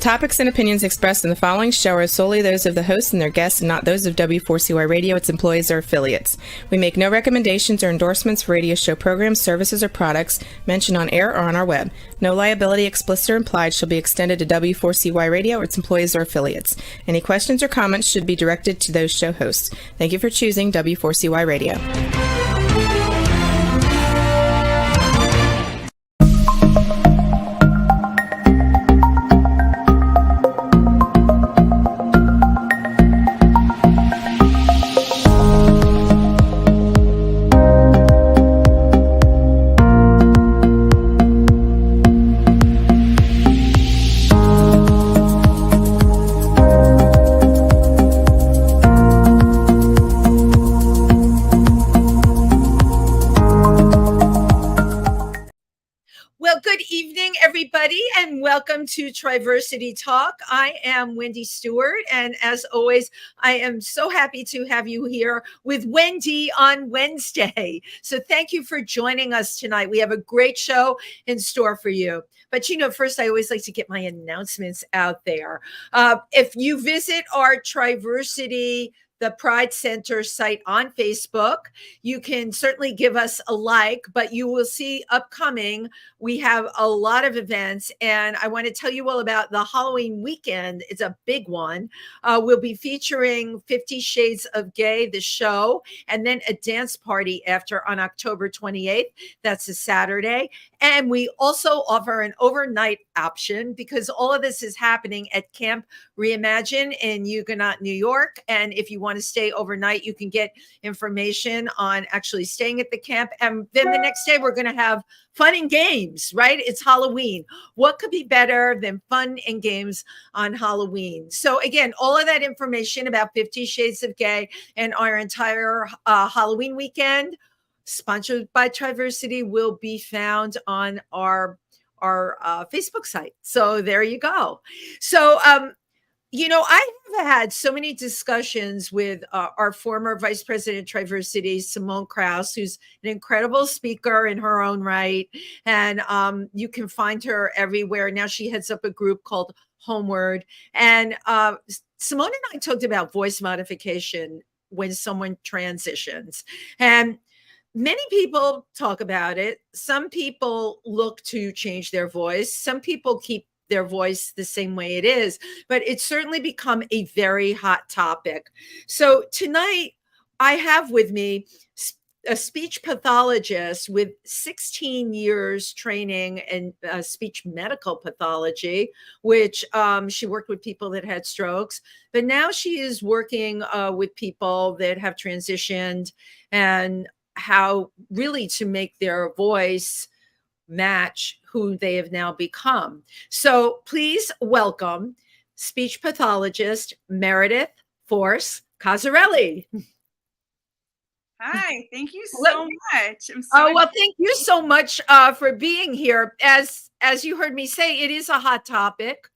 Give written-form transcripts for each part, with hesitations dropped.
topics and opinions expressed in the following show are solely those of the host and their guests and not those of W4CY Radio, its employees, or affiliates. We make no recommendations or endorsements for radio show programs, services, or products mentioned on air or on our web. No liability, explicit or implied, shall be extended to W4CY Radio or its employees or affiliates. Any questions or comments should be directed to those show hosts. Thank you for choosing W4CY Radio. And welcome to Triversity Talk. I am Wendy Stewart, and as always, I am so happy to have you here with Wendy on Wednesday. So thank you for joining us tonight. We have a great show in store for you. But first, I always like to get my announcements out there. If you visit our Triversity the Pride Center site on Facebook, you can certainly give us a like, but you will see upcoming, we have a lot of events, and I want to tell you all about the Halloween weekend. It's a big one. We'll be featuring 50 Shades of Gay, the show, and then a dance party after on October 28th. That's a Saturday. And we also offer an overnight option because all of this is happening at Camp Reimagine in Huguenot, New York. And if you want to stay overnight, you can get information on actually staying at the camp. And then the next day, we're going to have fun and games, right? It's Halloween. What could be better than fun and games on Halloween? So again, all of that information about 50 Shades of Gay and our entire Halloween weekend, sponsored by Triversity, will be found on our Facebook site. So there you go. So, I have had so many discussions with our former Vice President Triversity, Simone Krause, who's an incredible speaker in her own right. And you can find her everywhere. Now she heads up a group called Homeward. And Simone and I talked about voice modification when someone transitions. And many people talk about it. Some people look to change their voice. Some people keep their voice the same way it is, but it's certainly become a very hot topic. So tonight I have with me a speech pathologist with 16 years training in speech medical pathology, which she worked with people that had strokes, but now she is working with people that have transitioned and how really to make their voice match who they have now become. So please welcome speech pathologist Meredith Force Cozzarelli. Hi, thank you so much. Thank you so much for being here. As you heard me say, it is a hot topic.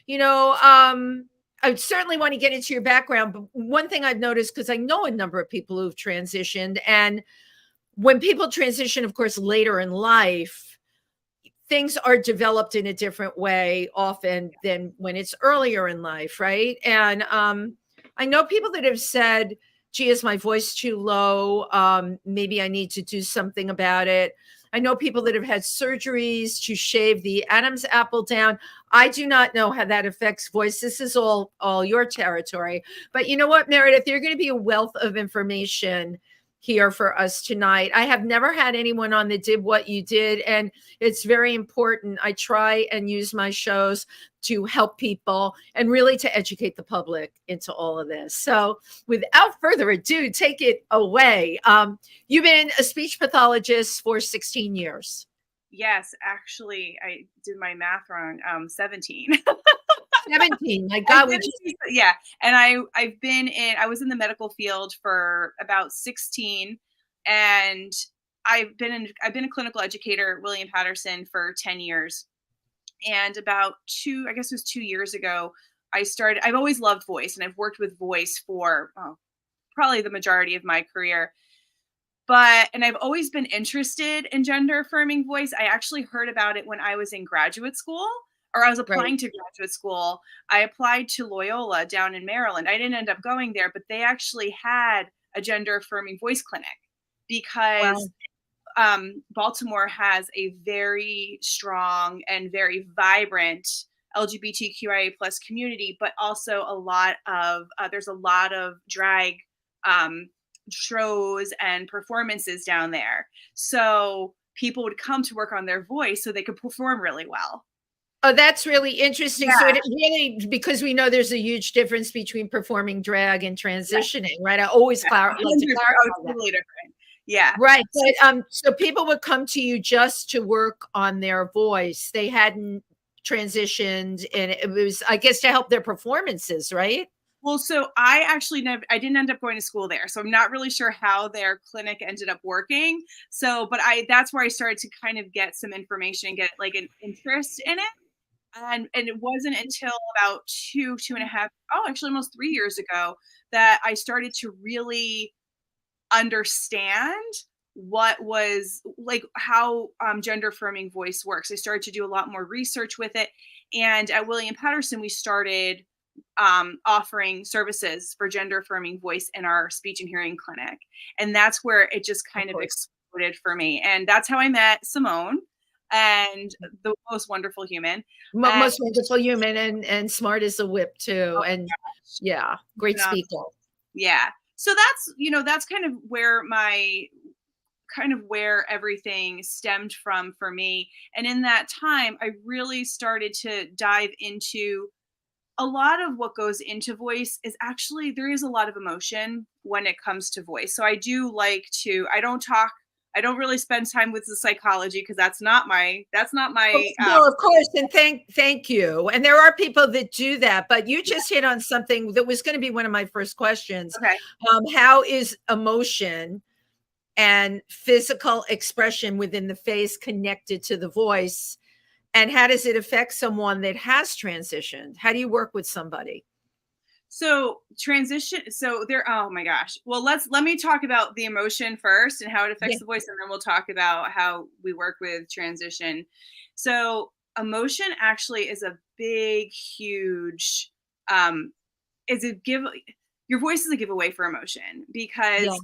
I certainly want to get into your background, but one thing I've noticed, because I know a number of people who've transitioned, and when people transition, of course, later in life, things are developed in a different way often than when it's earlier in life, right? And I know people that have said, gee, is my voice too low? Maybe I need to do something about it. I know people that have had surgeries to shave the Adam's apple down. I do not know how that affects voice. This is all your territory. But you know what, Meredith, you're going to be a wealth of information here for us tonight. I have never had anyone on that did what you did, and it's very important. I try and use my shows to help people and really to educate the public into all of this. So without further ado, take it away. You've been a speech pathologist for 16 years. Yes, actually, I did my math wrong. 17. 17. My God, yeah. And I was in the medical field for about 16, and I've been a clinical educator at William Patterson for 10 years. And about 2 years ago, I've always loved voice, and I've worked with voice for probably the majority of my career. And I've always been interested in gender affirming voice. I actually heard about it when I was in graduate school. or I was Right. applying to graduate school. I applied to Loyola down in Maryland. I didn't end up going there, but they actually had a gender affirming voice clinic because Baltimore has a very strong and very vibrant LGBTQIA plus community, but also a lot of there's a lot of drag shows and performances down there. So people would come to work on their voice so they could perform really well. Oh, that's really interesting. Yeah. So it really, because we know there's a huge difference between performing drag and transitioning, right? I always clarify that. Totally different. Yeah. Right. But so people would come to you just to work on their voice. They hadn't transitioned, and it was, I guess, to help their performances, right? Well, so I didn't end up going to school there. So I'm not really sure how their clinic ended up working. So, but that's where I started to kind of get some information and get like an interest in it. And it wasn't until about 2.5, actually almost 3 years ago that I started to really understand what was like how gender affirming voice works. I started to do a lot more research with it. And at William Patterson, we started offering services for gender affirming voice in our speech and hearing clinic. And that's where it just kind of exploded for me. And that's how I met Simone, and the most wonderful human. Most wonderful human, and smart as a whip too. And yeah, great speaker. Yeah. So that's kind of where everything stemmed from for me. And in that time, I really started to dive into a lot of what goes into voice. Is actually, there is a lot of emotion when it comes to voice. So I don't really spend time with the psychology because that's not my. No, of course, and thank you. And there are people that do that, but you just hit on something that was going to be one of my first questions. Okay. How is emotion and physical expression within the face connected to the voice, and how does it affect someone that has transitioned? How do you work with somebody? So oh my gosh. Well, let me talk about the emotion first and how it affects the voice, and then we'll talk about how we work with transition. So emotion actually is a big, huge, your voice is a giveaway for emotion, because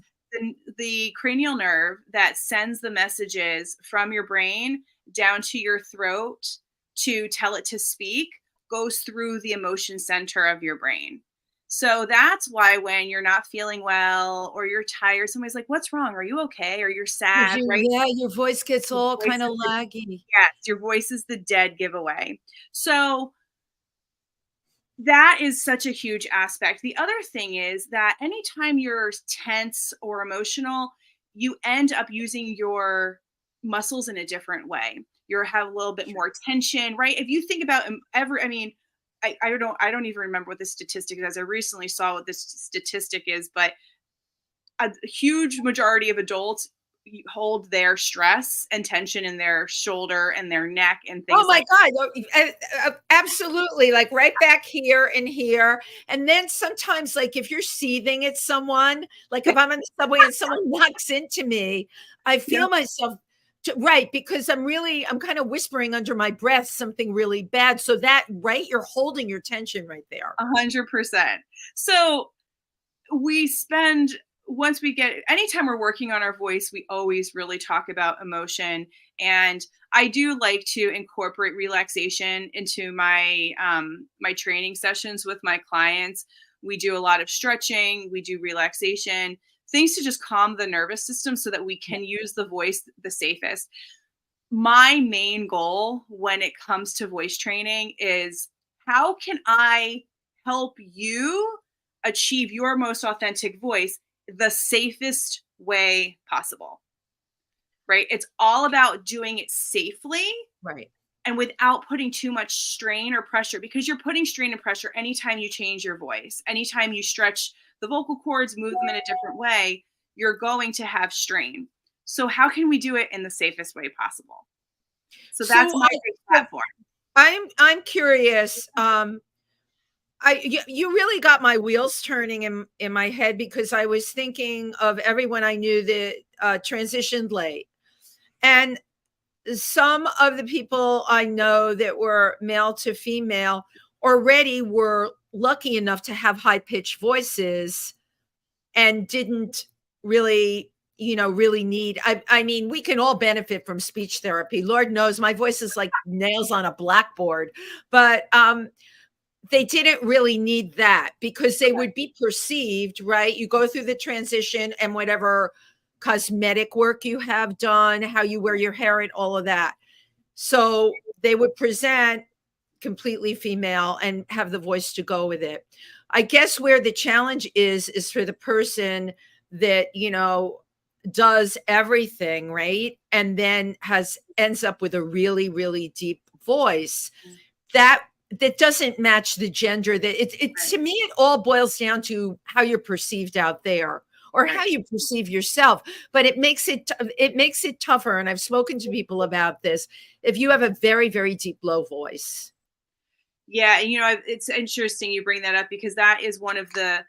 the cranial nerve that sends the messages from your brain down to your throat to tell it to speak goes through the emotion center of your brain. So that's why when you're not feeling well or you're tired, somebody's like, "What's wrong? Are you okay?" Or you're sad, right? Yeah, your voice gets all kind of laggy. Yes, your voice is the dead giveaway. So that is such a huge aspect. The other thing is that anytime you're tense or emotional, you end up using your muscles in a different way. You have a little bit more tension, right? If you think about I don't even remember what the statistic is. I recently saw what this statistic is, but a huge majority of adults hold their stress and tension in their shoulder and their neck and things. Oh my God. Absolutely. Like right back here and here. And then sometimes, like if you're seething at someone, like if I'm in the subway and someone knocks into me, I feel myself right, because I'm kind of whispering under my breath something really bad. So that, right, you're holding your tension right there. 100%. So anytime we're working on our voice, we always really talk about emotion. And I do like to incorporate relaxation into my my training sessions with my clients. We do a lot of stretching, we do relaxation, things to just calm the nervous system so that we can use the voice the safest. My main goal when it comes to voice training is, how can I help you achieve your most authentic voice the safest way possible? Right? It's all about doing it safely. Right. And without putting too much strain or pressure, because you're putting strain and pressure anytime you change your voice, anytime you stretch the vocal cords, move them in a different way, you're going to have strain. So how can we do it in the safest way possible? So that's my big platform. I'm curious. You really got my wheels turning in my head, because I was thinking of everyone I knew that transitioned late. And some of the people I know that were male to female already were lucky enough to have high pitched voices and didn't really, really need. I mean, we can all benefit from speech therapy. Lord knows my voice is like nails on a blackboard, but they didn't really need that because they would be perceived, right? You go through the transition and whatever cosmetic work you have done, how you wear your hair and all of that. So they would present completely female and have the voice to go with it. I guess where the challenge is for the person that, does everything, right? And then ends up with a really, really deep voice that doesn't match the gender. That to me, it all boils down to how you're perceived out there or how you perceive yourself. But it makes it tougher. And I've spoken to people about this. If you have a very, very deep, low voice. Yeah. And, it's interesting you bring that up because that's one of the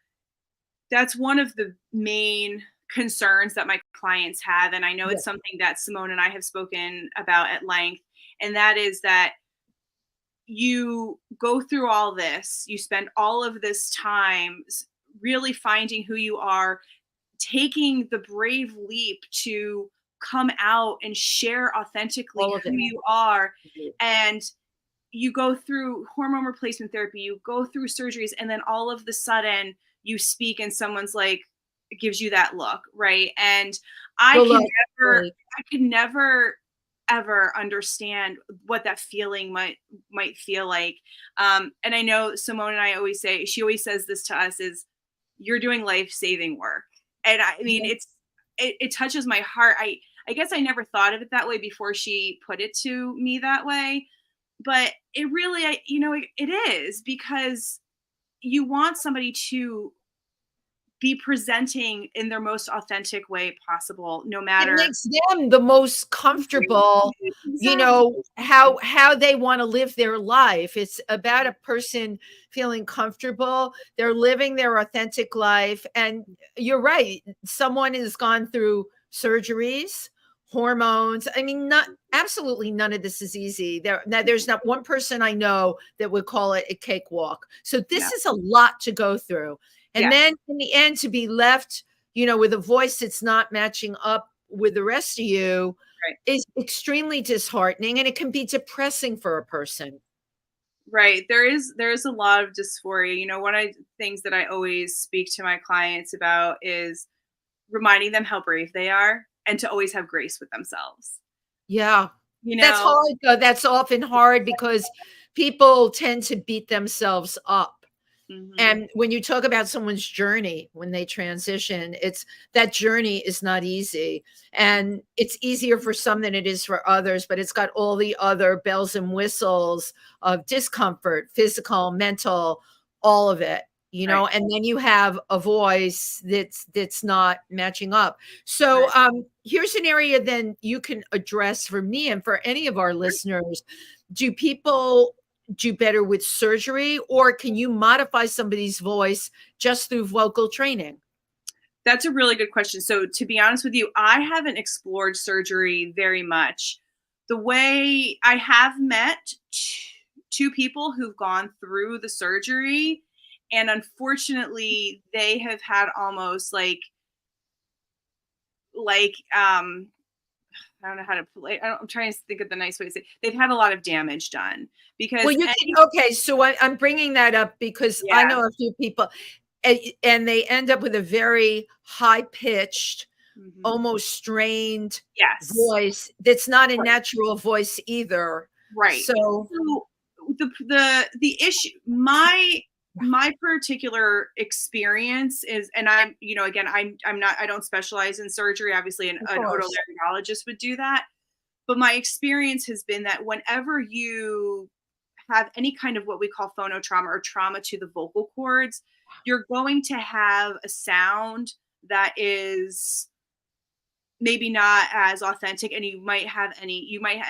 main concerns that my clients have. And I know it's something that Simone and I have spoken about at length. And that is that you go through all this, you spend all of this time really finding who you are, taking the brave leap to come out and share authentically who you are. And you go through hormone replacement therapy, you go through surgeries, and then all of the sudden you speak and someone's like, gives you that look, right? And I could never ever understand what that feeling might feel like. And I know Simone and I always say, she always says this to us is, you're doing life-saving work. And I mean, it touches my heart. I guess I never thought of it that way before she put it to me that way. But it really, it is, because you want somebody to be presenting in their most authentic way possible, no matter. It makes them the most comfortable, how they want to live their life. It's about a person feeling comfortable. They're living their authentic life. And you're right. Someone has gone through surgeries, hormones. I mean, absolutely none of this is easy. There's not one person I know that would call it a cakewalk. So this is a lot to go through. And then in the end, to be left, with a voice that's not matching up with the rest of you is extremely disheartening, and it can be depressing for a person. Right. There is a lot of dysphoria. One of the things that I always speak to my clients about is reminding them how brave they are and to always have grace with themselves. Yeah. That's hard, though. That's often hard because people tend to beat themselves up. Mm-hmm. And when you talk about someone's journey, when they transition, that journey is not easy, and it's easier for some than it is for others, but it's got all the other bells and whistles of discomfort, physical, mental, all of it, and then you have a voice that's not matching up. So here's an area then you can address for me and for any of our listeners. Do people do better with surgery, or can you modify somebody's voice just through vocal training? That's a really good question. So to be honest with you, I haven't explored surgery very much. The way I have met two people who've gone through the surgery, and unfortunately they have had almost like I don't know how to play. I'm trying to think of the nice way to say it. They've had a lot of damage done because. Okay. So I'm bringing that up because I know a few people, and they end up with a very high pitched, almost strained voice. That's not a natural voice either. Right. So the issue, my particular experience is, and I'm, again, I don't specialize in surgery. Obviously an otolaryngologist would do that. But my experience has been that whenever you have any kind of what we call phonotrauma or trauma to the vocal cords, you're going to have a sound that is maybe not as authentic, and you might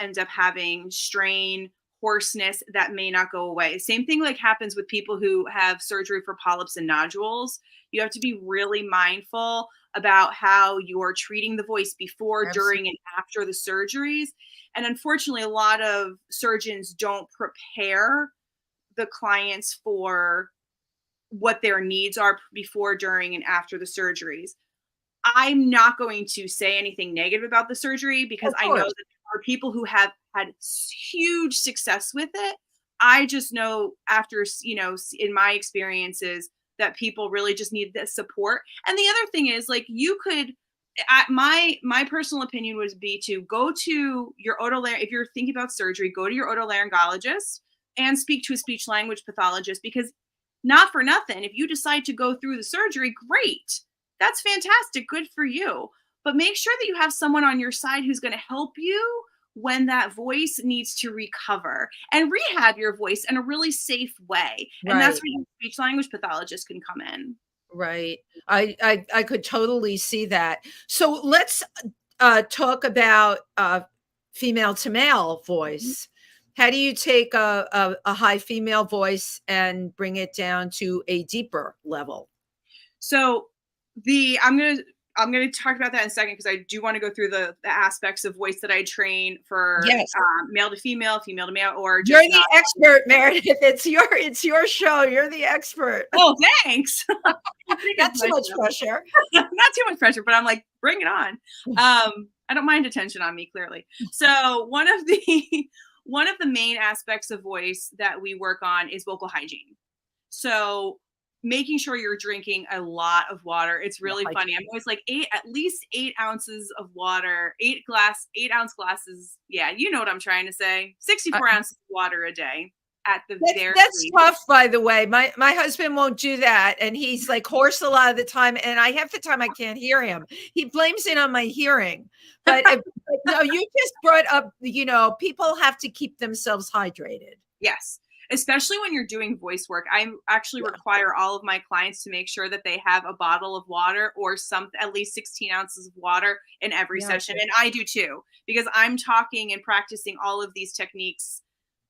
end up having strain, hoarseness that may not go away. Same thing like happens with people who have surgery for polyps and nodules. You have to be really mindful about how you're treating the voice before, during, and after the surgeries. And unfortunately, a lot of surgeons don't prepare the clients for what their needs are before, during, and after the surgeries. I'm not going to say anything negative about the surgery because I know that there are people who have had huge success with it. I just know after, in my experiences, that people really just need this support. And the other thing is, like, you could, my personal opinion would be to go to your if you're thinking about surgery, go to your otolaryngologist and speak to a speech language pathologist, because not for nothing, if you decide to go through the surgery, great. That's fantastic. Good for you. But make sure that you have someone on your side who's going to help you when that voice needs to recover and rehab your voice in a really safe way. And that's where your speech language pathologist can come in. Right. I could totally see that. So let's talk about female to male voice. How do you take a high female voice and bring it down to a deeper level? So I'm going to talk about that in a second, because I do want to go through the aspects of voice that I train for male to female, female to male, or just you're the expert, Meredith. It's your show. You're the expert. Oh, thanks. Not too much pressure. Not too much pressure, but I'm like, bring it on. I don't mind attention on me, clearly. So one of the main aspects of voice that we work on is vocal hygiene. So making sure you're drinking a lot of water. It's really funny. I'm always like at least 8 ounces of water, 8 ounce glasses. Yeah, you know what I'm trying to say. 64 ounces of water a day at the very That's least. tough, by the way. My husband won't do that, and he's like hoarse a lot of the time, and half the time I can't hear him. He blames it on my hearing. But no, you just brought up, people have to keep themselves hydrated. Yes. Especially when you're doing voice work. I actually require all of my clients to make sure that they have a bottle of water or at least 16 ounces of water in every session. And I do too, because I'm talking and practicing all of these techniques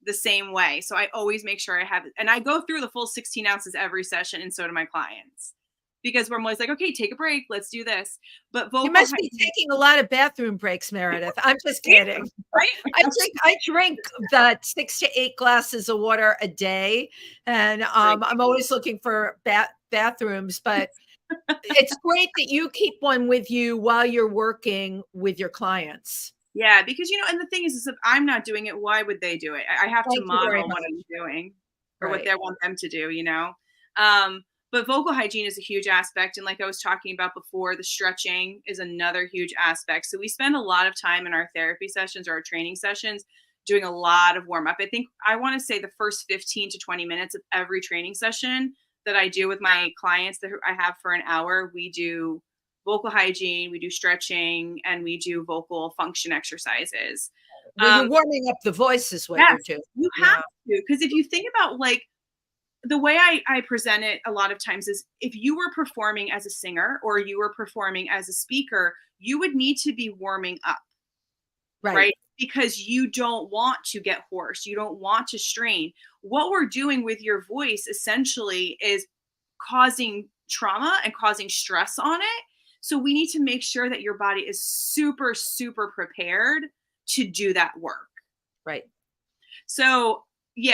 the same way. So I always make sure I have it. And I go through the full 16 ounces every session, and so do my clients. Because we're always like, okay, take a break. Let's do this. But you must be taking a lot of bathroom breaks, Meredith. I'm just kidding. Right? I drink the 6 to 8 glasses of water a day, and I'm always looking for bathrooms. But it's great that you keep one with you while you're working with your clients. Yeah, because and the thing is if I'm not doing it, why would they do it? I have to model what I'm doing or what they want them to do. But vocal hygiene is a huge aspect. And like I was talking about before, the stretching is another huge aspect. So we spend a lot of time in our therapy sessions or our training sessions doing a lot of warm up. I think I want to say the first 15 to 20 minutes of every training session that I do with my clients that I have for an hour, we do vocal hygiene, we do stretching, and we do vocal function exercises. Well, you're warming up the voice is what you're doing. You have to, because if you think about the way I present it a lot of times is if you were performing as a singer or you were performing as a speaker, you would need to be warming up, right? Because you don't want to get hoarse. You don't want to strain. What we're doing with your voice essentially is causing trauma and causing stress on it. So we need to make sure that your body is super, super prepared to do that work. Right. So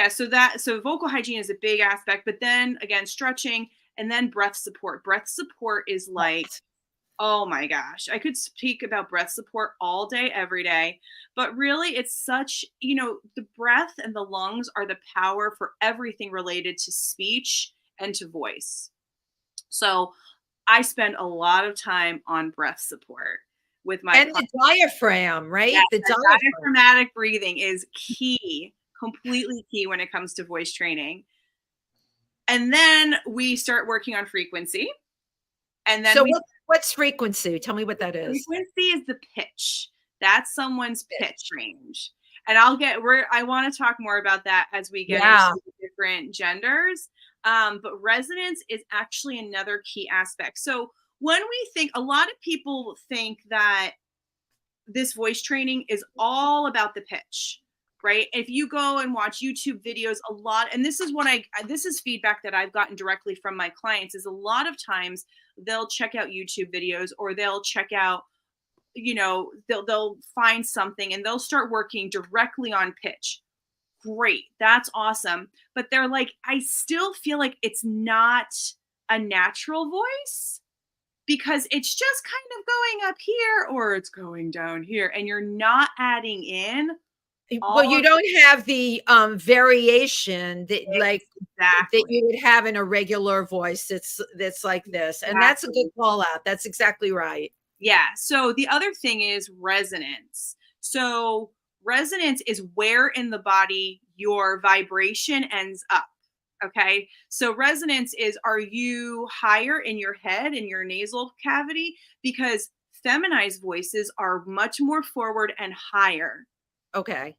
so vocal hygiene is a big aspect, but then again, stretching and then breath support. Breath support is like, oh my gosh, I could speak about breath support all day, every day, but really it's such, the breath and the lungs are the power for everything related to speech and to voice. So I spend a lot of time on breath support with my clients. The diaphragm, right? Yes, the diaphragmatic breathing is key. Completely key when it comes to voice training. And then we start working on frequency. And then what's frequency? Tell me what that is. Frequency is the pitch. That's someone's pitch range. And I want to talk more about that as we get into the different genders. But resonance is actually another key aspect. So when we think, a lot of people think that this voice training is all about the pitch. right? If you go and watch YouTube videos a lot, and this is feedback that I've gotten directly from my clients, is a lot of times they'll check out YouTube videos, or they'll check out, they'll find something and they'll start working directly on pitch. Great. That's awesome. But they're like, I still feel like it's not a natural voice, because it's just kind of going up here or it's going down here, and you're not adding in. Well, you don't have the variation that that you would have in a regular voice that's like this. And that's a good call out. That's exactly right. Yeah. So the other thing is resonance. So resonance is where in the body your vibration ends up. Okay. So resonance is, are you higher in your head, in your nasal cavity? Because feminized voices are much more forward and higher. Okay.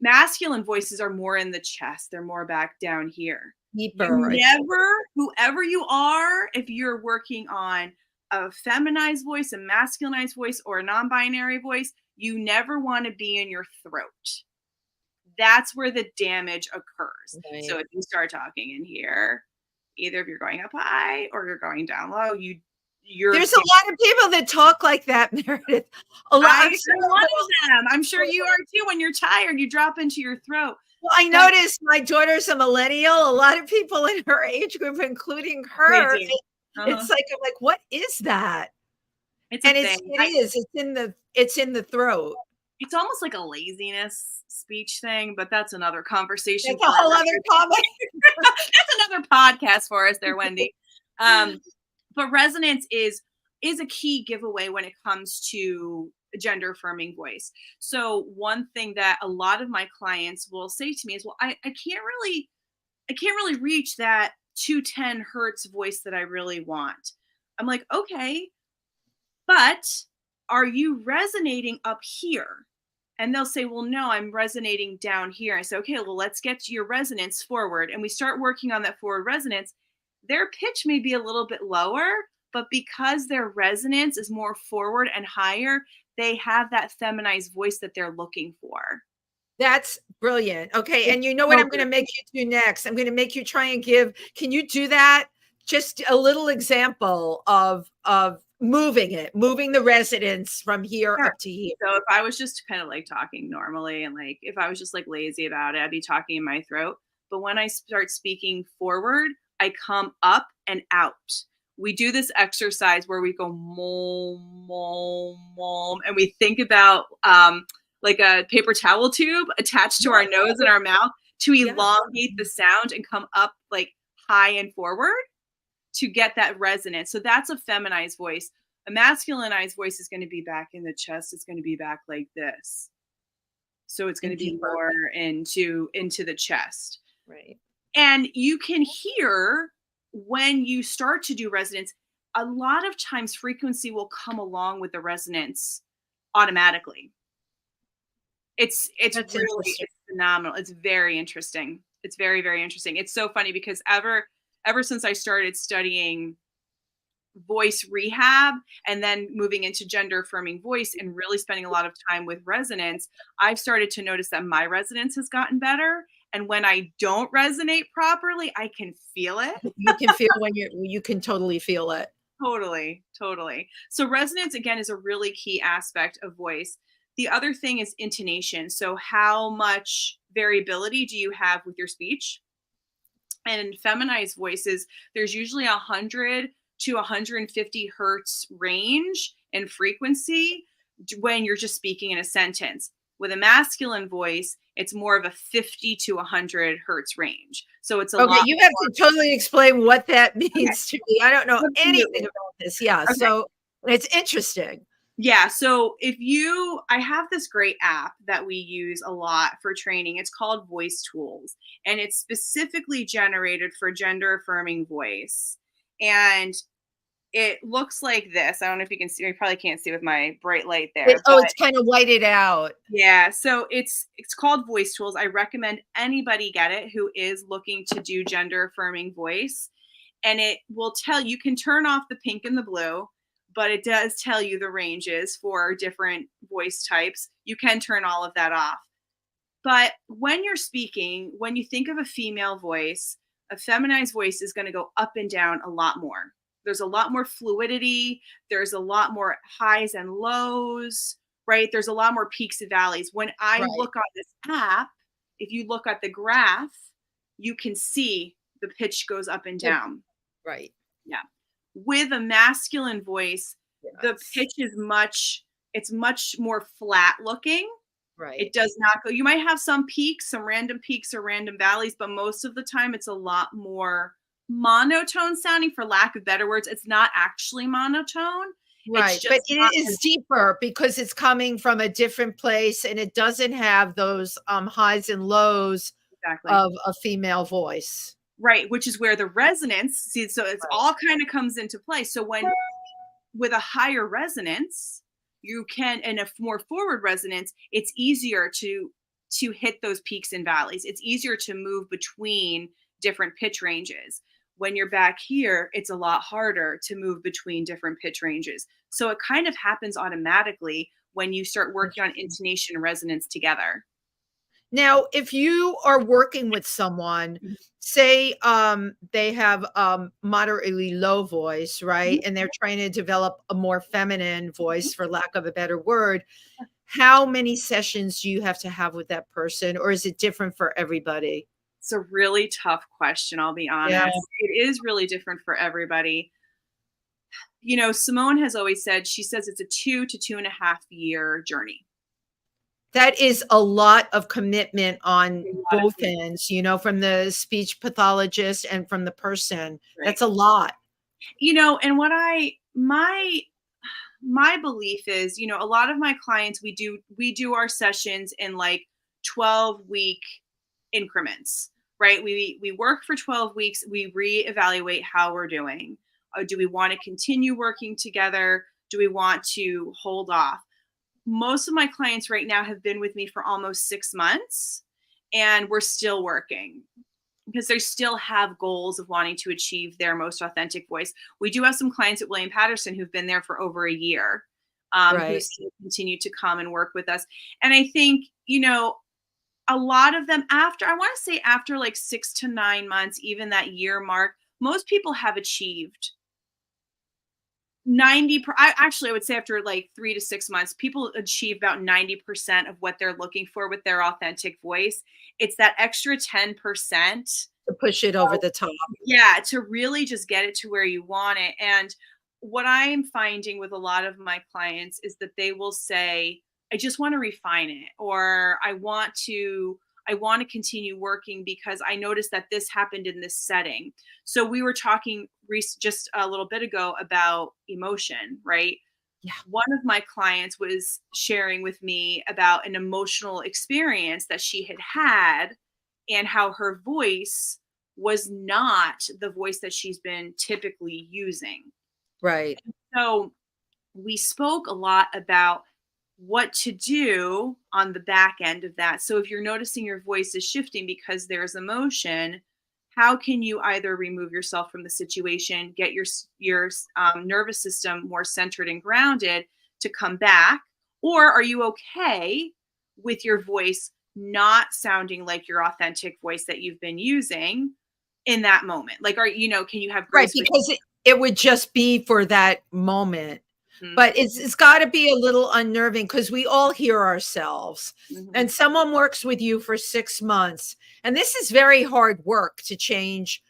Masculine voices are more in the chest. They're more back down here. Deeper. Whoever you are, if you're working on a feminized voice, a masculinized voice, or a non-binary voice, you never want to be in your throat. That's where the damage occurs. Right. So if you start talking in here, either if you're going up high or you're going down low, there's a lot of people that talk like that, Meredith. A lot. I'm sure one of them. I'm sure you are too. When you're tired, you drop into your throat. Well, I noticed my daughter's a millennial. A lot of people in her age group, including her, it's like, I'm like, what is that? It is. It's in the throat. It's almost like a laziness speech thing, but that's another conversation. That's a whole other topic. That's another podcast for us there, Wendy. But resonance is a key giveaway when it comes to gender affirming voice. So one thing that a lot of my clients will say to me is, well, I can't really reach that 210 hertz voice that I really want. I'm like, okay, but are you resonating up here? And they'll say, well, no, I'm resonating down here. I say, okay, well, let's get your resonance forward. And we start working on that forward resonance. Their pitch may be a little bit lower, but because their resonance is more forward and higher, they have that feminized voice that they're looking for. That's brilliant. Okay. And you know what I'm going to make you do next? I'm going to make you try and can you do that? Just a little example of moving the resonance from here up to here. So if I was just kind of like talking normally, and like, if I was just like lazy about it, I'd be talking in my throat. But when I start speaking forward, I come up and out. We do this exercise where we go mom, mom, mom, and we think about like a paper towel tube attached to our nose and our mouth to elongate the sound and come up like high and forward to get that resonance. So that's a feminized voice. A masculinized voice is going to be back in the chest. It's going to be back like this. So it's going to be more into the chest. Right. And you can hear when you start to do resonance, a lot of times frequency will come along with the resonance automatically. It's phenomenal. It's very interesting. It's very, very interesting. It's so funny because ever since I started studying voice rehab and then moving into gender affirming voice and really spending a lot of time with resonance, I've started to notice that my resonance has gotten better. And when I don't resonate properly, I can feel it. You can feel you can totally feel it. Totally. So resonance, again, is a really key aspect of voice. The other thing is intonation. So how much variability do you have with your speech? And in feminized voices, there's usually 100 to 150 hertz range in frequency when you're just speaking in a sentence. With a masculine voice, it's more of a 50 to 100 hertz range. So it's a lot. You have to totally explain what that means to me. I don't know anything about this. Yeah. Okay. So it's interesting. Yeah. So I have this great app that we use a lot for training. It's called Voice Tools, and it's specifically generated for gender affirming voice. And it looks like this. I don't know if you can see. You probably can't see with my bright light there. It's kind of whited out. Yeah. So it's called Voice Tools. I recommend anybody get it who is looking to do gender affirming voice. And it will tell you can turn off the pink and the blue, but it does tell you the ranges for different voice types. You can turn all of that off. But when you're speaking, when you think of a female voice, a feminized voice is going to go up and down a lot more. There's a lot more fluidity. There's a lot more highs and lows, right? There's a lot more peaks and valleys. When I look on this app, if you look at the graph, you can see the pitch goes up and down. Right. Yeah. With a masculine voice, the pitch is much more flat looking. Right. It does not go. You might have some peaks, some random peaks or random valleys, but most of the time it's a lot more monotone sounding, for lack of better words. It's not actually monotone. Right. But it is deeper because it's coming from a different place and it doesn't have those highs and lows of a female voice. Right. Which is where the resonance, see, so it's all kind of comes into play. So when with a higher resonance, you can, and a more forward resonance, it's easier to hit those peaks and valleys. It's easier to move between different pitch ranges. When you're back here, it's a lot harder to move between different pitch ranges. So it kind of happens automatically when you start working on intonation and resonance together. Now, if you are working with someone, say they have moderately low voice, right? And they're trying to develop a more feminine voice, for lack of a better word, how many sessions do you have to have with that person? Or is it different for everybody? It's a really tough question, I'll be honest. Yeah. It is really different for everybody. You know, Simone has always said, she says it's a 2 to 2.5 year journey. That is a lot of commitment on both ends, you know, from the speech pathologist and from the person. Right. That's a lot. You know, and what my belief is, you know, a lot of my clients, we do our sessions in like 12-week increments, right? We work for 12 weeks. We reevaluate how we're doing. Do we want to continue working together? Do we want to hold off? Most of my clients right now have been with me for almost 6 months, and we're still working because they still have goals of wanting to achieve their most authentic voice. We do have some clients at William Patterson who've been there for over a year, who still continue to come and work with us. And I think, you know, a lot of them after like 6 to 9 months, even that year mark, most people have achieved I would say after like 3 to 6 months, people achieve about 90% of what they're looking for with their authentic voice. It's that extra 10% to push it over the top. Yeah, to really just get it to where you want it. And what I'm finding with a lot of my clients is that they will say, I just want to refine it, or I want to continue working because I noticed that this happened in this setting. So we were talking just a little bit ago about emotion, right? Yeah. One of my clients was sharing with me about an emotional experience that she had and how her voice was not the voice that she's been typically using. Right. So we spoke a lot about what to do on the back end of that. So if you're noticing your voice is shifting because there's emotion, how can you either remove yourself from the situation, get your nervous system more centered and grounded to come back? Or are you okay with your voice not sounding like your authentic voice that you've been using in that moment? Like, can you have grace? Right, because it would just be for that moment. But it's got to be a little unnerving because we all hear ourselves. And someone works with you for 6 months. And this is very hard work to change.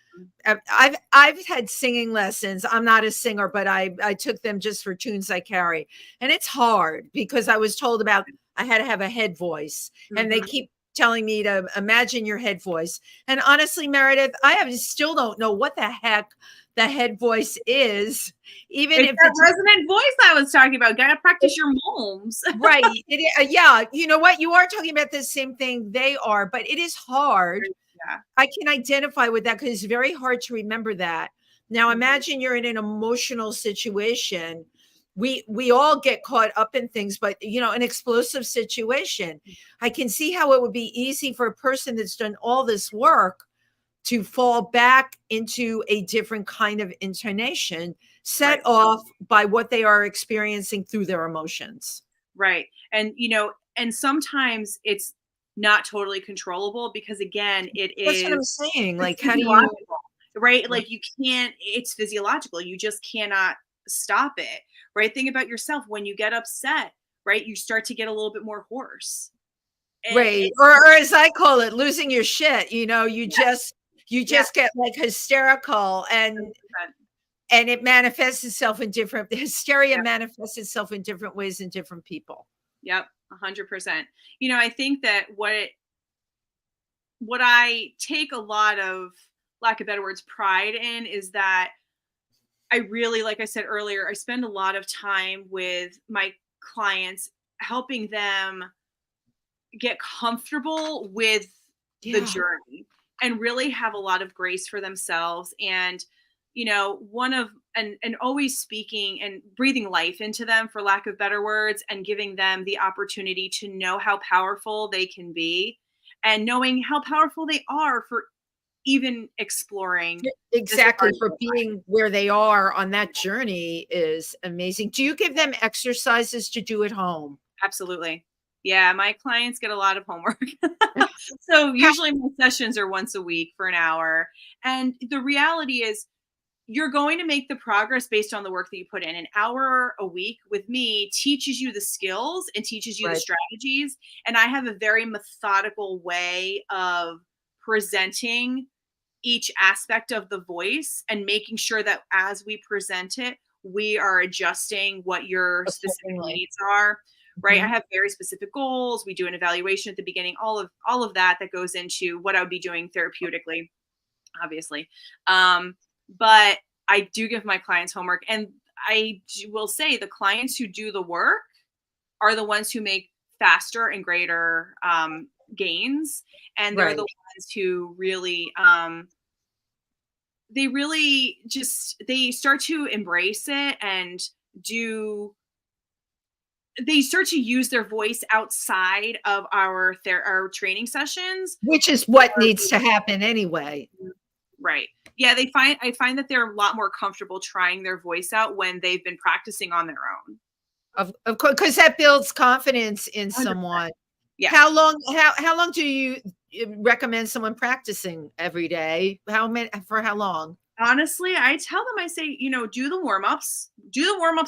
I've had singing lessons. I'm not a singer, but I took them just for tunes I carry. And it's hard because I was told I had to have a head voice. And they keep telling me to imagine your head voice. And honestly, Meredith, I still don't know what the heck the head voice is, even if it's resonant voice I was talking about. Gotta practice your moms. Right. Yeah. You know what? You are talking about the same thing they are, but it is hard. Yeah. I can identify with that because it's very hard to remember that. Now, imagine you're in an emotional situation. We all get caught up in things, but an explosive situation. I can see how it would be easy for a person that's done all this work to fall back into a different kind of intonation set off by what they are experiencing through their emotions. Right. And, and sometimes not totally controllable, because again, That's what I'm saying. Like, how do you, physiological, right? Like you can't, it's physiological. You just cannot stop it, right? Think about yourself. When you get upset, right, you start to get a little bit more hoarse. And right? Or as I call it, losing your shit. You know, you just get like hysterical, and 100%. it manifests itself in different, the hysteria Yep. manifests itself in different ways in different people. Yep. 100%. You know, I think that what I take a lot of, lack of better words, pride in is that I really, like I said earlier, I spend a lot of time with my clients, helping them get comfortable with the journey and really have a lot of grace for themselves. And, you know, and always speaking and breathing life into them, for lack of better words, and giving them the opportunity to know how powerful they can be, and knowing how powerful they are for even exploring. Exactly. For being where they are on that journey is amazing. Do you give them exercises to do at home? Absolutely. Yeah, my clients get a lot of homework. So usually my sessions are once a week for an hour. And the reality is, you're going to make the progress based on the work that you put in. An hour a week with me teaches you the skills and teaches you the strategies. And I have a very methodical way of presenting each aspect of the voice and making sure that as we present it, we are adjusting what your specific needs are. Right. I have very specific goals. We do an evaluation at the beginning, all of that goes into what I would be doing therapeutically, obviously. But I do give my clients homework, and I will say the clients who do the work are the ones who make faster and greater gains. And they're the ones who really, they start to embrace it and they start to use their voice outside of our training sessions, which is what needs to happen anyway. Right. Yeah, I find that they're a lot more comfortable trying their voice out when they've been practicing on their own. Of course, because that builds confidence in 100%. someone. Yeah. How long do you recommend someone practicing every day? For how long? Honestly, I tell them, I say, you know, do the warm-ups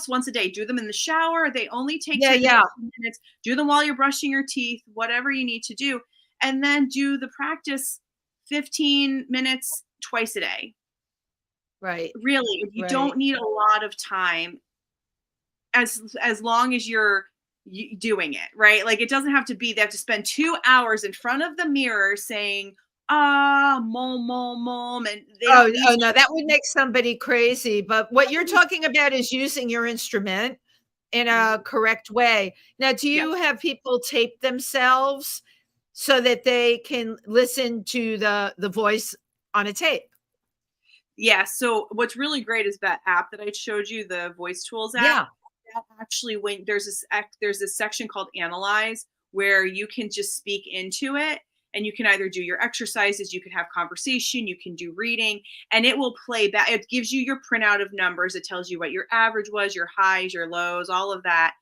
once a day. Do them in the shower. They only take 10 minutes. Do them while you're brushing your teeth, whatever you need to do. And then do the practice 15 minutes twice a day. Right. Really, you don't need a lot of time, as long as you're doing it, right? Like, it doesn't have to be, they have to spend 2 hours in front of the mirror saying, mom, and no, that would make somebody crazy. But what you're talking about is using your instrument in a correct way. Now, do you have people tape themselves so that they can listen to the voice on a tape? Yeah. So what's really great is that app that I showed you, the Voice Tools app. Yeah. That actually, when there's this section called Analyze, where you can just speak into it, and you can either do your exercises, you can have conversation, you can do reading, and it will play back. It gives you your printout of numbers. It tells you what your average was, your highs, your lows, all of that.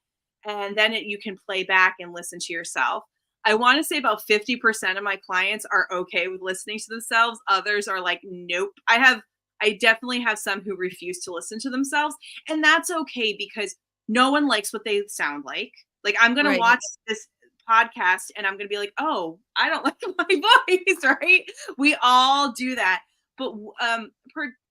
And then you can play back and listen to yourself. I want to say about 50% of my clients are okay with listening to themselves. Others are like, nope. I definitely have some who refuse to listen to themselves. And that's okay, because no one likes what they sound like. Like, I'm going to watch this podcast and I'm going to be like, oh, I don't like my voice, right? We all do that. But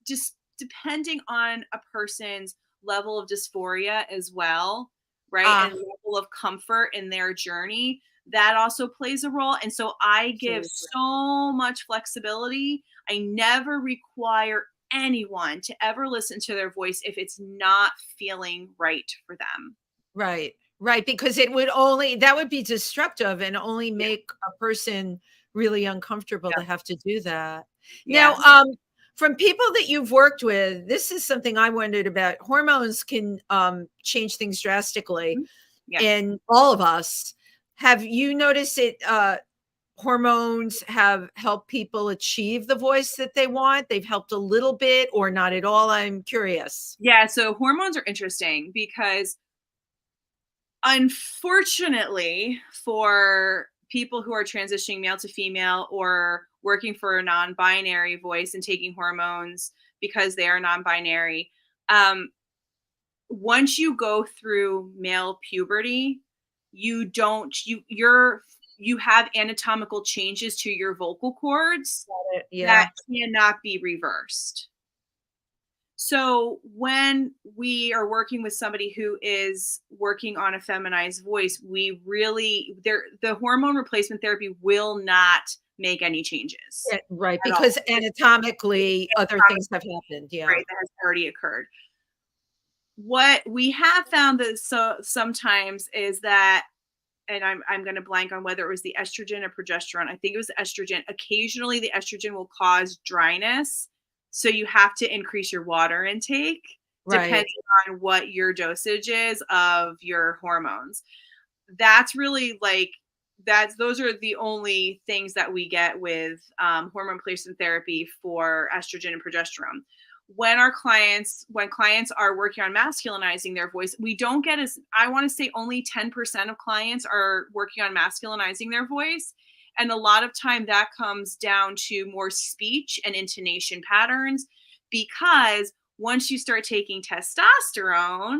just depending on a person's level of dysphoria as well, right? And level of comfort in their journey, that also plays a role. And so I give so much flexibility. I never require anyone to ever listen to their voice if it's not feeling right for them. Right. Because that would be destructive and only make a person really uncomfortable to have to do that. Yeah. Now, from people that you've worked with, this is something I wondered about. Hormones can change things drastically in all of us. Have you noticed it? Hormones have helped people achieve the voice that they want? They've helped a little bit or not at all? I'm curious. Yeah. So hormones are interesting because, unfortunately, for people who are transitioning male to female or working for a non-binary voice and taking hormones because they are non-binary, once you go through male puberty, you have anatomical changes to your vocal cords that cannot be reversed. So when we are working with somebody who is working on a feminized voice, the hormone replacement therapy will not make any changes. Yeah, right, because anatomically other things have happened. Yeah. Right, that has already occurred. What we have found that sometimes is that, and I'm going to blank on whether it was the estrogen or progesterone. I think it was the estrogen. Occasionally the estrogen will cause dryness. So you have to increase your water intake depending on what your dosage is of your hormones. That's really those are the only things that we get with hormone replacement therapy for estrogen and progesterone. When clients are working on masculinizing their voice, we don't get I want to say only 10% of clients are working on masculinizing their voice. And a lot of time that comes down to more speech and intonation patterns, because once you start taking testosterone,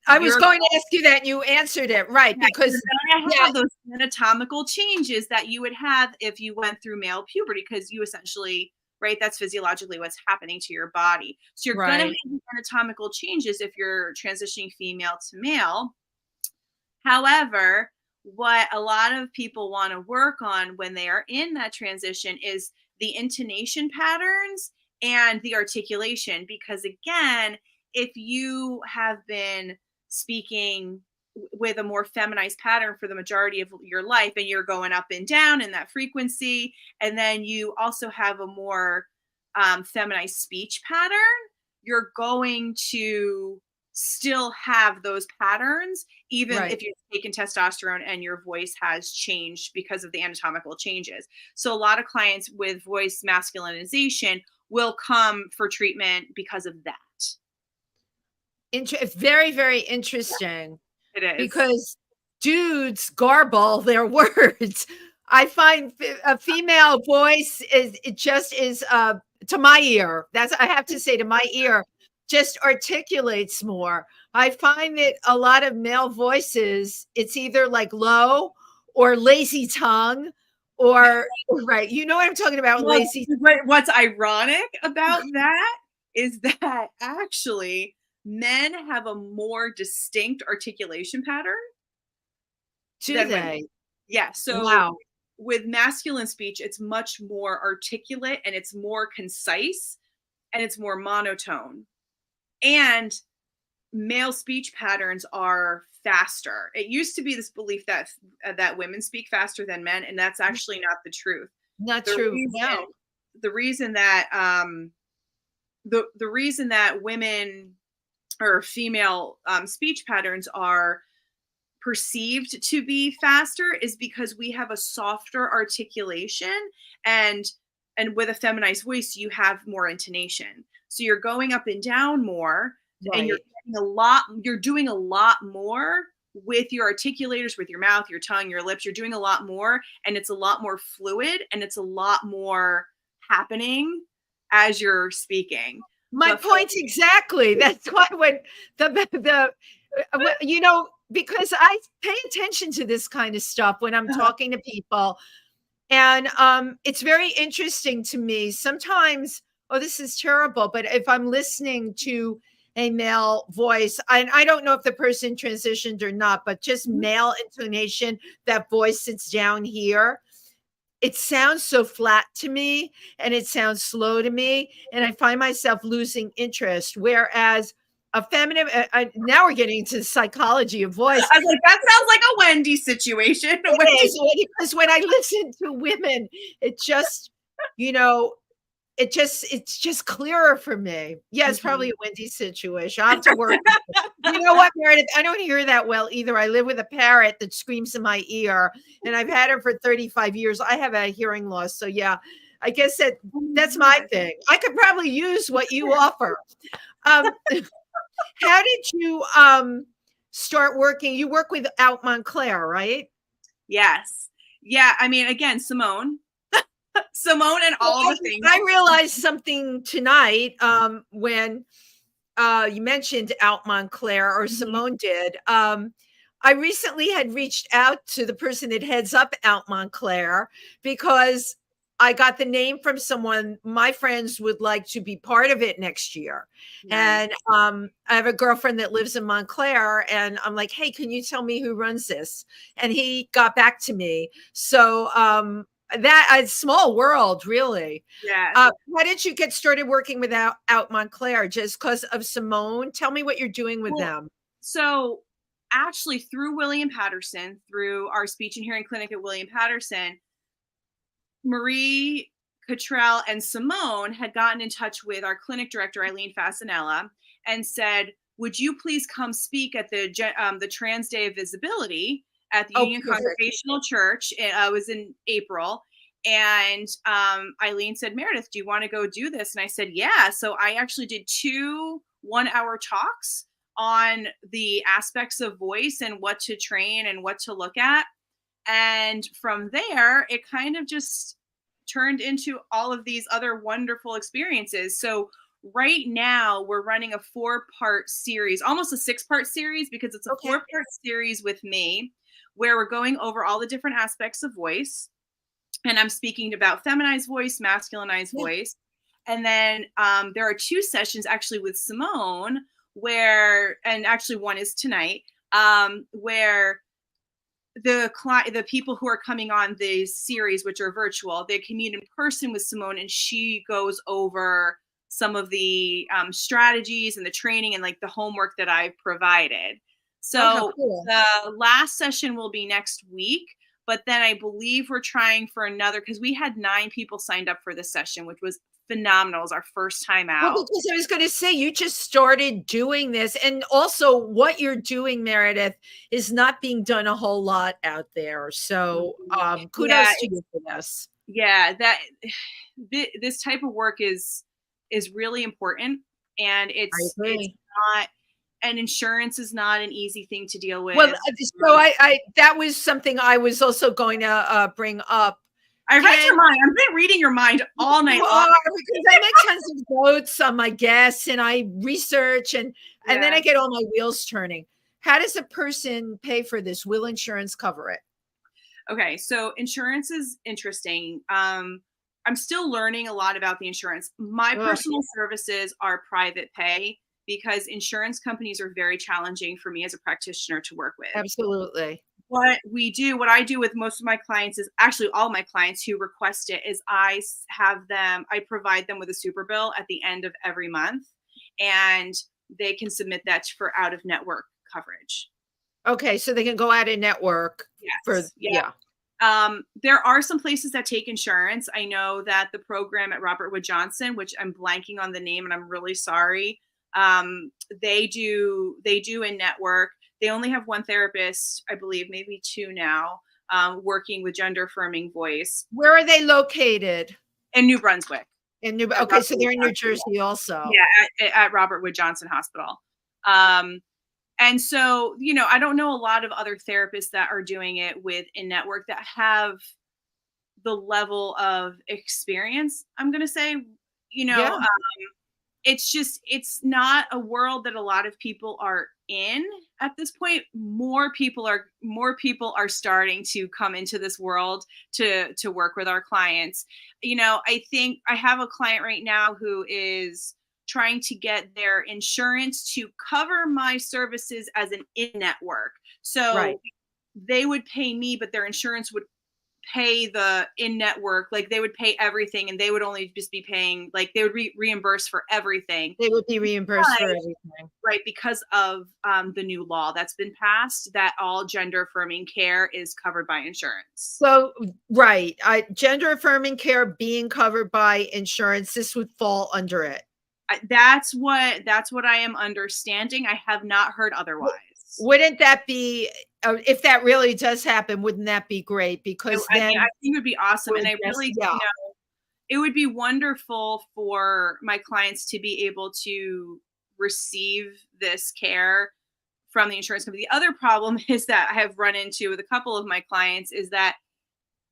I was going to ask you that, and you answered it right, because you're going to have those anatomical changes that you would have if you went through male puberty, because you essentially, right, that's physiologically what's happening to your body. So you're going to have anatomical changes if you're transitioning female to male. However, what a lot of people want to work on when they are in that transition is the intonation patterns and the articulation, because again, if you have been speaking with a more feminized pattern for the majority of your life and you're going up and down in that frequency, and then you also have a more feminized speech pattern, you're going to still have those patterns, even if you've taken testosterone and your voice has changed because of the anatomical changes. So a lot of clients with voice masculinization will come for treatment because of that. It's very, very interesting. It is. Because dudes garble their words. I find a female voice is to my ear. I have to say, to my ear, just articulates more. I find that a lot of male voices, it's either like low or lazy tongue, or you know what I'm talking about, lazy. What's ironic about that is that actually men have a more distinct articulation pattern. Do they? Women. Yeah. So with masculine speech, it's much more articulate and it's more concise and it's more monotone. And male speech patterns are faster. It used to be this belief that women speak faster than men, and that's actually not the truth. Not true. No. The reason that the reason that women or female speech patterns are perceived to be faster is because we have a softer articulation, and with a feminized voice, you have more intonation. So you're going up and down more, and you're doing a lot more with your articulators, with your mouth, your tongue, your lips. You're doing a lot more, and it's a lot more fluid, and it's a lot more happening as you're speaking. My point exactly. That's why when because I pay attention to this kind of stuff when I'm talking to people, and it's very interesting to me. Sometimes, this is terrible, but if I'm listening to a male voice, and I don't know if the person transitioned or not, but just male intonation, that voice sits down here, it sounds so flat to me, and it sounds slow to me, and I find myself losing interest. Whereas a feminine, now we're getting into the psychology of voice. I was like, that sounds like a Wendy situation. Because when I listen to women, it just, it's just clearer for me. Yeah, it's probably a Wendy situation. I have to work. You know what, Meredith? I don't hear that well either. I live with a parrot that screams in my ear, and I've had her for 35 years. I have a hearing loss. So yeah, I guess that's my thing. I could probably use what you offer. How did you start working? You work with Out Montclair, right? Yes. Yeah, I mean, again, Simone and all the things. I realized something tonight when you mentioned Out Montclair, or Simone did. I recently had reached out to the person that heads up Out Montclair because I got the name from someone. My friends would like to be part of it next year. Nice. And I have a girlfriend that lives in Montclair, and I'm like, hey, can you tell me who runs this? And he got back to me. So that a small world, really. Yeah. Why did you get started working with Out Montclair? Just because of Simone? Tell me what you're doing with them. So actually, through William Patterson, through our speech and hearing clinic at William Patterson, Marie Cottrell and Simone had gotten in touch with our clinic director, Eileen Fasanella, and said, would you please come speak at the Trans Day of Visibility at the Union Congregational Church? It was in April. And Eileen said, Meredith, do you want to go do this? And I said, yeah. So I actually did 2 one-hour talks on the aspects of voice and what to train and what to look at. And from there, it kind of just turned into all of these other wonderful experiences. So right now we're running a 4-part series, almost a 6-part series, because it's a 4-part series with me, where we're going over all the different aspects of voice. And I'm speaking about feminized voice, masculinized voice. And then there are 2 sessions actually with Simone and actually one is tonight, where the people who are coming on the series, which are virtual, they can meet in person with Simone, and she goes over some of the strategies and the training and like the homework that I've provided. So the last session will be next week, but then I believe we're trying for another, because we had 9 people signed up for this session, which was phenomenal. It was our first time out. Well, because I was going to say, you just started doing this. And also what you're doing, Meredith, is not being done a whole lot out there. So kudos to you for this. Yeah, this type of work is really important. And it's not, and insurance is not an easy thing to deal with. Well, so I that was something I was also going to bring up. I read your mind. I've been reading your mind all night long. Because I make tons of notes on my guests, and I research, and then I get all my wheels turning. How does a person pay for this? Will insurance cover it? Okay, so insurance is interesting. I'm still learning a lot about the insurance. My personal services are private pay, because insurance companies are very challenging for me as a practitioner to work with. Absolutely. What I do with most of my clients, is actually all my clients who request it, is I provide them with a super bill at the end of every month, and they can submit that for out of network coverage. Okay. So they can go out of network. Yes. There are some places that take insurance. I know that the program at Robert Wood Johnson, which I'm blanking on the name and I'm really sorry. They do in network. They only have 1 therapist, I believe, maybe 2 now, working with gender affirming voice. Where are they located? In New Brunswick. Okay, so they're in New Jersey also. Yeah, at Robert Wood Johnson Hospital. And so, I don't know a lot of other therapists that are doing it with in-network that have the level of experience, I'm going to say, it's not a world that a lot of people are in at this point. More people are starting to come into this world to work with our clients. I think I have a client right now who is trying to get their insurance to cover my services as an in-network. So they would pay me, but their insurance would pay the in-network, like they would pay everything, and they would only just be paying, like they would reimburse for everything. They would be reimbursed for everything. Right, because of the new law that's been passed, that all gender affirming care is covered by insurance. So, gender affirming care being covered by insurance, this would fall under it. That's what I am understanding. I have not heard otherwise. Wouldn't that be, if that really does happen, wouldn't that be great? Because I think it would be awesome. And I really, it would be wonderful for my clients to be able to receive this care from the insurance company. The other problem is that I have run into with a couple of my clients is that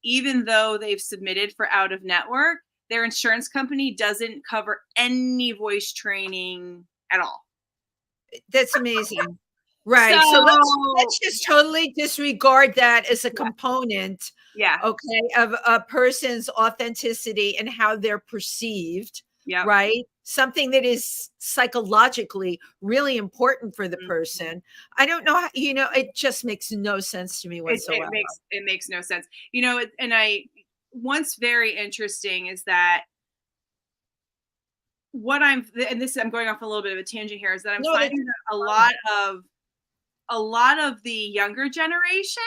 even though they've submitted for out of network, their insurance company doesn't cover any voice training at all. That's amazing. Right. So So let's just totally disregard that as a component, yeah. okay, of a person's authenticity and how they're perceived. Yeah. Right. Something that is psychologically really important for the person. I don't know how, it just makes no sense to me whatsoever. It makes no sense. What's very interesting is that I'm going off a little bit of a tangent here, is that I'm finding that a lot of the younger generation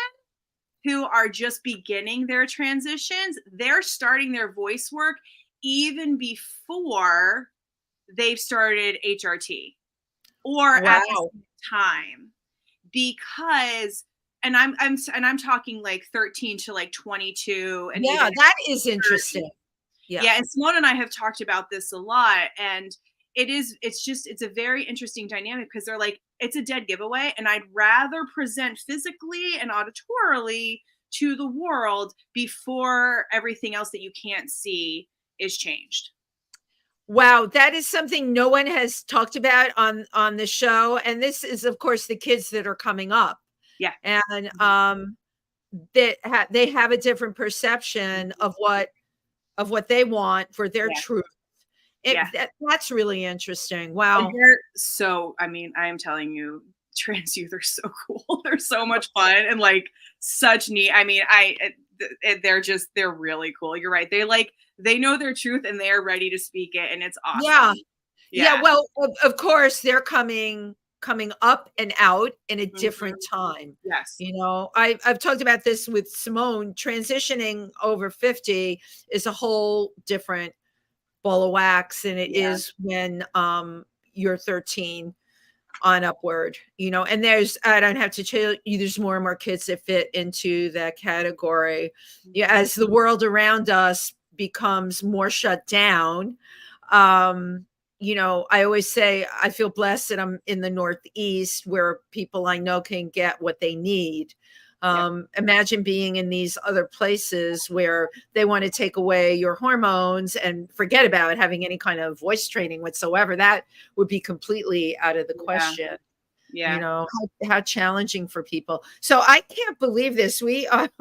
who are just beginning their transitions, they're starting their voice work even before they've started HRT or at the same time, because I'm talking like 13 to like 22. And yeah, that is interesting. Yeah. And Simone and I have talked about this a lot, and it's a very interesting dynamic, because they're like, it's a dead giveaway, and I'd rather present physically and auditorily to the world before everything else that you can't see is changed. Wow, that is something no one has talked about on the show, and this is, of course, the kids that are coming up. Yeah, and they have a different perception of what they want for their truth. That's really interesting. Wow. I am telling you, trans youth are so cool. They're so much fun and like such neat. I mean, they're really cool. You're right. They know their truth and they're ready to speak it, and it's awesome. Yeah. Well, of course, they're coming up and out in a different time. Yes. I've talked about this with Simone. Transitioning over 50 is a whole different ball of wax than it is when you're 13 on upward, and I don't have to tell you, there's more and more kids that fit into that category. Yeah, as the world around us becomes more shut down. I always say I feel blessed that I'm in the Northeast, where people I know can get what they need. Imagine being in these other places where they want to take away your hormones and forget about having any kind of voice training whatsoever. That would be completely out of the question. How challenging for people. So I can't believe this. We've got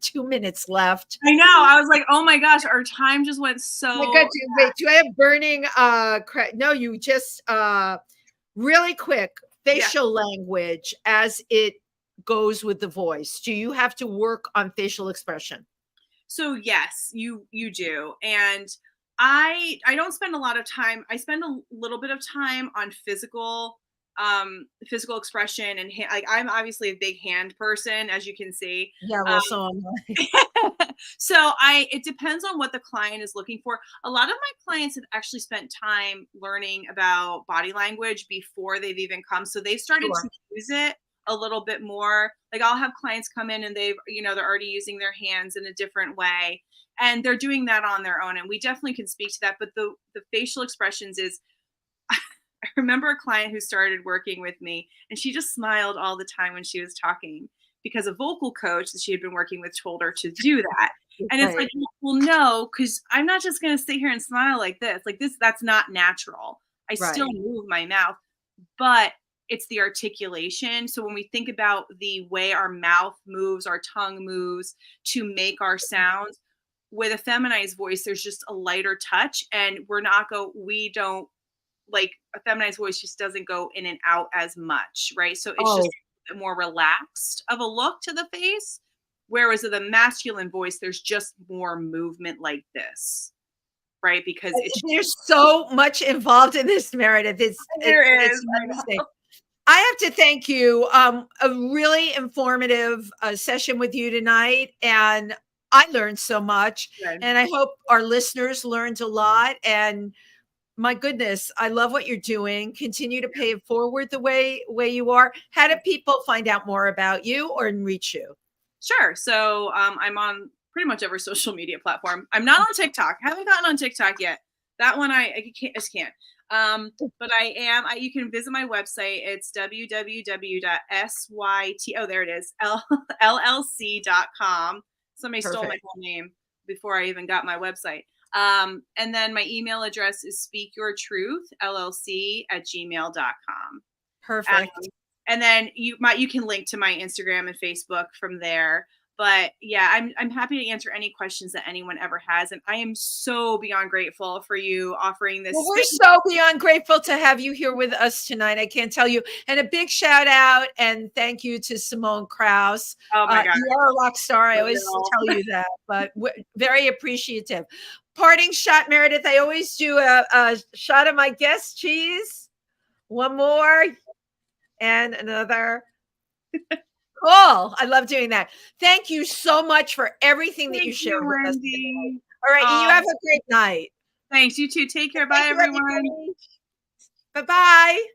2 minutes left. I know. I was like, oh my gosh, our time just went so. Oh my God, wait, do I have burning? No, you just really quick facial language as it goes with the voice. Do you have to work on facial expression? So yes, you do. And I don't spend a lot of time. I spend a little bit of time on physical expression, and I'm obviously a big hand person, as you can see. Yeah, well, so am I. So it depends on what the client is looking for. A lot of my clients have actually spent time learning about body language before they've even come. So they've started to use it a little bit more. Like I'll have clients come in and they're already using their hands in a different way, and they're doing that on their own. And we definitely can speak to that. But the facial expressions is, I remember a client who started working with me, and she just smiled all the time when she was talking, because a vocal coach that she had been working with told her to do that. And it's like, well, no, because I'm not just going to sit here and smile like this. Like this, that's not natural. I still move my mouth, but it's the articulation. So when we think about the way our mouth moves, our tongue moves to make our sounds, with a feminized voice, there's just a lighter touch, and we don't, like a feminized voice just doesn't go in and out as much, right? So it's just a bit more relaxed of a look to the face. Whereas with a masculine voice, there's just more movement like this, right? Because there's so much involved in this, Meredith. There is. I have to thank you. A really informative session with you tonight, and I learned so much. And I hope our listeners learned a lot. And my goodness, I love what you're doing. Continue to pay it forward the way you are. How do people find out more about you or reach you? Sure. So I'm on pretty much every social media platform. I'm not on TikTok. Haven't gotten on TikTok yet. That one I just can't. But I am. You can visit my website. It's www.llc.com/ Somebody stole my whole name before I even got my website. And then my email address is speakyourtruthllc@gmail.com. Perfect. And then you can link to my Instagram and Facebook from there. But yeah, I'm happy to answer any questions that anyone ever has. And I am so beyond grateful for you offering this. Well, we're so beyond grateful to have you here with us tonight. I can't tell you. And a big shout out and thank you to Simone Krause. Oh my God. You are a rock star. I always tell you that, but very appreciative. Parting shot, Meredith. I always do a shot of my guest cheese. One more and another. Cool. I love doing that. Thank you so much for everything that you shared with us today. All right. You have a great night. Thanks. You too. Take care. Bye, everyone. Bye-bye.